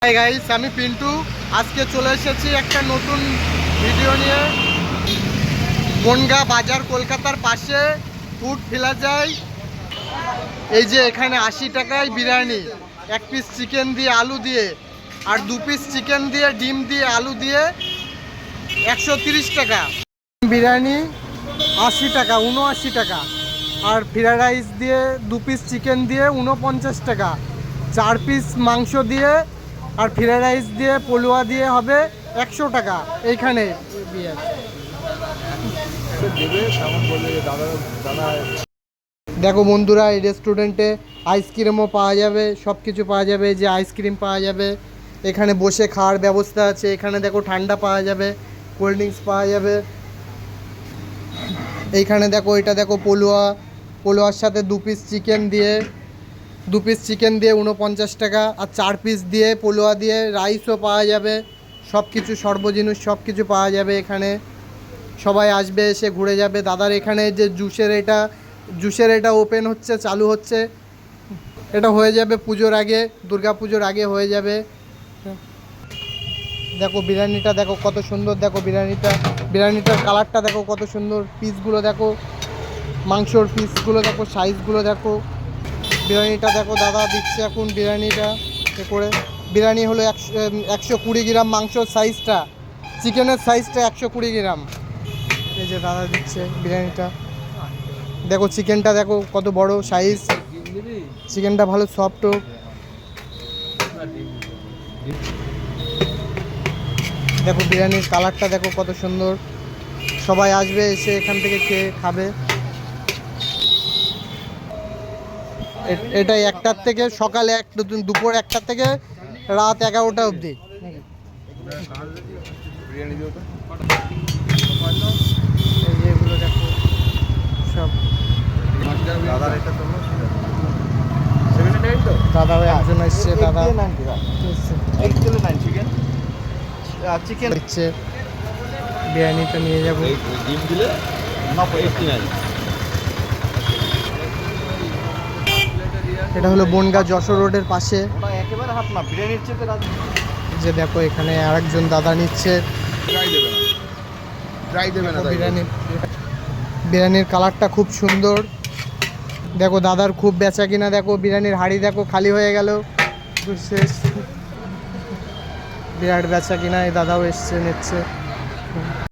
Hi guys, আমি পিন্টু। আজকে চলে এসেছি একটা নতুন ভিডিও নিয়ে। বনগাঁ বাজার, কলকাতার পাশে ফুড প্লাজায় এই যে এখানে 80 টাকায় বিরিয়ানি, এক পিস চিকেন দিয়ে আলু দিয়ে, আর 2 পিস চিকেন দিয়ে ডিম দিয়ে আলু দিয়ে 130 টাকা। বিরিয়ানি 80 টাকা, 79 টাকা। আর ফ্রাইড রাইস দিয়ে 2 পিস চিকেন দিয়ে 49 টাকা। 4 পিস মাংস দিয়ে আর ফ্রাইড রাইস দিয়ে পোলোয়া দিয়ে হবে 100 টাকা। এইখানে দেখো বন্ধুরা, এই রেস্টুরেন্টে আইসক্রিমও পাওয়া যাবে, সব কিছু পাওয়া যাবে। যে আইসক্রিম পাওয়া যাবে, এখানে বসে খাওয়ার ব্যবস্থা আছে। এখানে দেখো ঠান্ডা পাওয়া যাবে, কোল্ড ড্রিঙ্কস পাওয়া যাবে। এইখানে দেখো, এটা দেখো পোলোয়ার সাথে 2 পিস চিকেন দিয়ে 49 টাকা। আর 4 পিস দিয়ে পোলোয়া দিয়ে রাইসও পাওয়া যাবে। সব কিছু সর্বজিনিস সব কিছু পাওয়া যাবে এখানে। সবাই আসবে, এসে ঘুরে যাবে। দাদার এখানে যে জুসের এটা ওপেন হচ্ছে, চালু হচ্ছে। এটা হয়ে যাবে পুজোর আগে, দুর্গা পুজোর আগে হয়ে যাবে। দেখো বিরিয়ানিটা দেখো কত সুন্দর। দেখো বিরিয়ানিটার কালারটা দেখো কত সুন্দর। পিসগুলো দেখো, মাংসর পিসগুলো দেখো, সাইজগুলো দেখো। বিরিয়ানিটা দেখো, দাদা দিচ্ছে এখন বিরিয়ানিটা করে। বিরিয়ানি হলো 120 গ্রাম মাংসর সাইজটা, চিকেনের সাইজটা 120 গ্রাম। এই যে দাদা দিচ্ছে বিরিয়ানিটা। দেখো চিকেনটা দেখো কত বড় সাইজ, চিকেনটা ভালো সফটও। দেখো বিরিয়ানির কালারটা দেখো কত সুন্দর। সবাই আসবে, এসে এখান থেকে খেয়ে খাবে। এটা 1টার থেকে সকালে, দুপুর 1টার থেকে রাত 11টা অবধি। এগুলো দেখো সব। দাদা ভাই একজন এসছে, দাদা চিকেন দিচ্ছে। বিরিয়ানিটা নিয়ে যাবো। এটা হলো বনগাঁ যশোর রোডের পাশে। যে দেখো এখানে আরেকজন দাদা নিচ্ছে বিরিয়ানির কালারটা খুব সুন্দর। দেখো দাদার খুব বেচা কিনা। দেখো বিরিয়ানির হাঁড়ি দেখো খালি হয়ে গেল, শেষ। বিরাট বেচা কিনা। এই দাদাও এসছে, নিচ্ছে।